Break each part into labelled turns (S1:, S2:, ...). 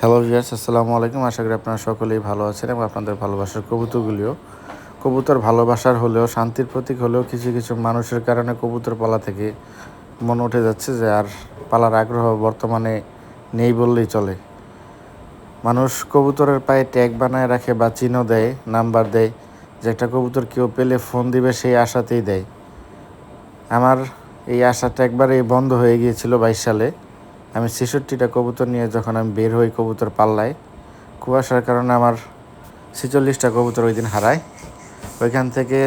S1: Hello viewers, আসসালামু আলাইকুম। আশা করি আপনারা সকলেই ভালো আছেন এবং আপনাদের ভালোবাসার কবুতর ভালোবাসার হলেও শান্তির প্রতীক হলেও কিছু কিছু মানুষের কারণে কবুতর পালা থেকে মন উঠে যাচ্ছে যে আর পালার আগ্রহ বর্তমানে নেই বললেই চলে। মানুষ কবুতরের পায়ে ট্যাগ বানায় রাখে বা চিহ্ন দেয়, নাম্বার দেয়, যে একটা কবুতর কেউ পেলে ফোন দিবে সেই আশাতেই দেয়। আমার এই আশাটা একবারে বন্ধ হয়ে গিয়েছিল 22 সালে। আমি ৬৬টা কবুতর নিয়ে যখন আমি বের হই কবুতর পাল্লায়, কুয়াশার কারণে আমার ৪৬টা কবুতর ওই দিন হারায়। ওইখান থেকে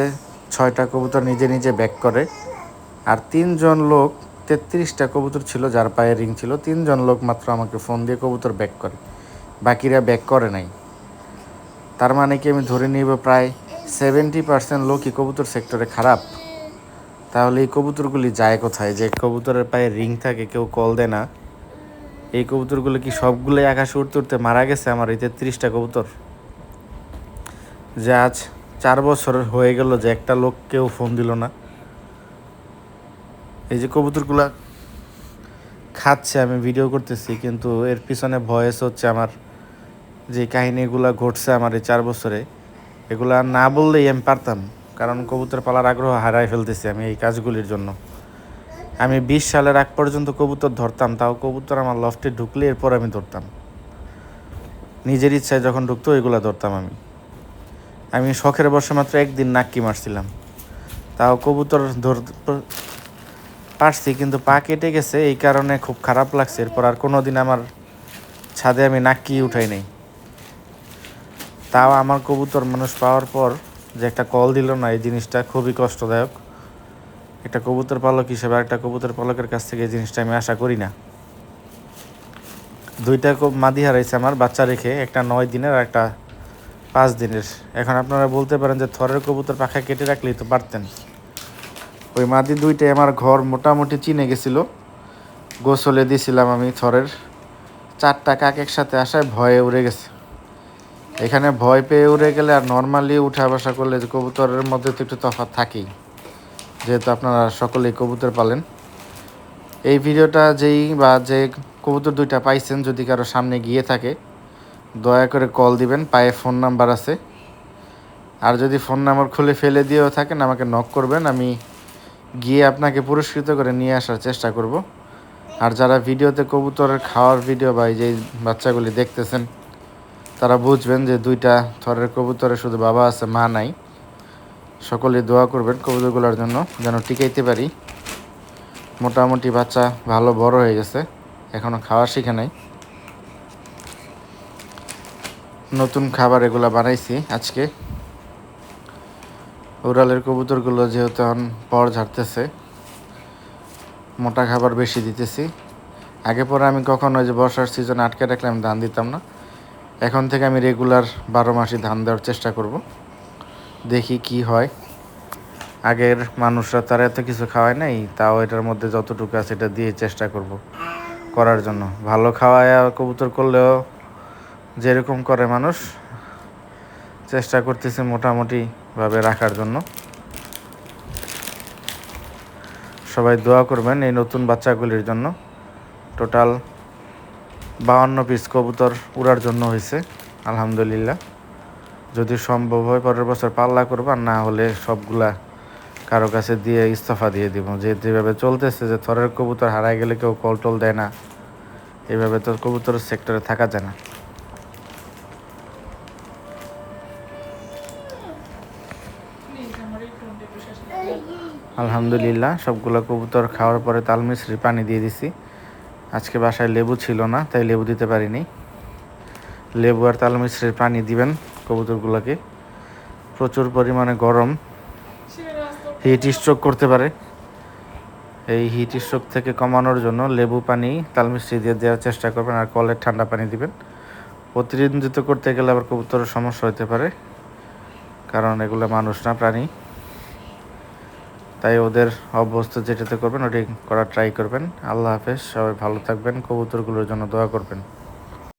S1: 6টা কবুতর নিজে নিজে ব্যাক করে, আর 3জন লোক, 33টা কবুতর ছিল যার পায়ে রিং ছিল, 3জন লোক মাত্র আমাকে ফোন দিয়ে কবুতর ব্যাক করে, বাকিরা ব্যাক করে নাই। তার মানে কি আমি ধরে নিব প্রায় 70% লোকই কবুতর সেক্টরে খারাপ। তাহলে এই কবুতরগুলি যায় কোথায়? যে কবুতরের পায়ে রিং থাকে, কেউ কল দেয় না, এই কবুতরগুলো কি সবগুলোই আকাশে উঠতে উঠতে মারা গেছে? আমার এই 33টা কবুতর, যে আজ 4 বছর হয়ে গেল যে একটা লোক কেউ ফোন দিল না। এই যে কবুতরগুলা খাচ্ছে, আমি ভিডিও করতেছি, কিন্তু এর পিছনে ভয়েস হচ্ছে আমার যে কাহিনিগুলো ঘটছে আমার এই 4 বছরে, এগুলা না বললেই আমি পারতাম, কারণ কবুতর পালার আগ্রহ হারাই ফেলতেছি আমি এই কাজগুলির জন্য। আমি 20 সালের আগ পর্যন্ত কবুতর ধরতাম, তাও কবুতর আমার লফটে ঢুকলে এরপর আমি ধরতাম, নিজের ইচ্ছায় যখন ঢুকতো ওইগুলা ধরতাম। আমি শখের বসে মাত্র একদিন নাক্কি মারছিলাম, তাও কবুতর ধরতে পারছি, কিন্তু পা কেটে গেছে, এই কারণে খুব খারাপ লাগছে। এরপর আর কোনো দিন আমার ছাদে আমি নাক্কি উঠাই নাই। তাও আমার কবুতর মানুষ পাওয়ার পর যে একটা কল দিল না, এই জিনিসটা খুবই কষ্টদায়ক। একটা কবুতর পালক হিসেবে একটা কবুতর পালকের কাছ থেকে এই জিনিসটা আমি আশা করি না। 2টা মাদি হারাইছে আমার বাচ্চা রেখে, একটা 9 দিনের আর একটা 5 দিনের। এখন আপনারা বলতে পারেন যে থরের কবুতর পাখা কেটে রাখলেই তো পারতেন। ওই মাদি 2টাই আমার ঘর মোটামুটি চিনে গেছিলো, গোসলে দিয়েছিলাম আমি থরের। 4টা কাক একসাথে আসায় ভয়ে উড়ে গেছে। এখানে ভয় পেয়ে উড়ে গেলে আর নর্মালি উঠা বসা করলে যে কবুতরের মধ্যে তো একটু তফাৎ থাকেই, যেহেতু আপনারা সকলেই কবুতর পালেন। এই ভিডিওটা যে কবুতর 2টা পাইছেন, যদি কারো সামনে গিয়ে থাকে দয়া করে কল দিবেন, পায়ে ফোন নাম্বার আছে। আর যদি ফোন নাম্বার খুলে ফেলে দিয়েও থাকেন আমাকে নক করবেন, আমি গিয়ে আপনাকে পুরস্কৃত করে নিয়ে আসার চেষ্টা করব। আর যারা ভিডিওতে কবুতরের খাওয়ার ভিডিও বা এই যে বাচ্চাগুলি দেখতেছেন, তারা বুঝবেন যে 2টা থরের কবুতরে শুধু বাবা আছে, মা নাই। সকলে দোয়া করবেন কবুতরগুলোর জন্য, যেন টিকাইতে পারি। মোটামুটি বাচ্চা ভালো বড় হয়ে গেছে, এখনও খাওয়া শিখে নাই। নতুন খাবার এগুলা বানাইছি আজকে। উড়ালের কবুতরগুলো যেহেতু এখন পর ঝাড়তেছে, মোটা খাবার বেশি দিতেছি। আগে পরে আমি কখনো যে বর্ষার সিজনে আটকে রাখলে আমি ধান দিতাম না, এখন থেকে আমি রেগুলার 12 মাসই ধান দেওয়ার চেষ্টা করব, দেখি কি হয়। আগের মানুষরা তারা এত কিছু খাওয়ায় নাই, তাও এটার মধ্যে যতটুকু আছে এটা দিয়ে চেষ্টা করব করার জন্য। ভালো খাওয়ায় কবুতর করলেও যেরকম করে মানুষ, চেষ্টা করতেছে মোটামুটিভাবে রাখার জন্য। সবাই দোয়া করবেন এই নতুন বাচ্চাগুলির জন্য। টোটাল 52 পিস কবুতর উড়ার জন্য হয়েছে, আলহামদুলিল্লাহ। যদি সম্ভব হয় পরের বছর পাল্লা করবো, আর না হলে সবগুলা কারো কাছে দিয়ে ইস্তফা দিয়ে দিব। যেভাবে চলতেছে যে থরের কবুতর হারায় গেলে কেউ কল টল দেয় না, এইভাবে তো কবুতরের সেক্টরে থাকা যায় না। আলহামদুলিল্লাহ সবগুলো কবুতর খাওয়ার পরে তাল মিশ্রি পানি দিয়ে দিছি। আজকে বাসায় লেবু ছিল না, তাই লেবু দিতে পারিনি। লেবু আর তাল মিশ্রির পানি দিবেন কবুতরগুলোকে। প্রচুর পরিমাণে গরম, হিট স্ট্রোক করতে পারে। এই হিট স্ট্রোক থেকে কমানোর জন্য লেবু পানি তাল মিশ্রি দিয়ে দেওয়ার চেষ্টা করবেন, আর কলের ঠান্ডা পানি দিবেন। অতিরঞ্জিত করতে গেলে আবার কবুতরের সমস্যা হতে পারে, কারণ এগুলো মানুষ না, প্রাণী। তাই ওদের অভ্যস্ত যেটাতে করবেন ওটি করার ট্রাই করবেন। আল্লাহ হাফেজ, সবাই ভালো থাকবেন, কবুতরগুলোর জন্য দোয়া করবেন।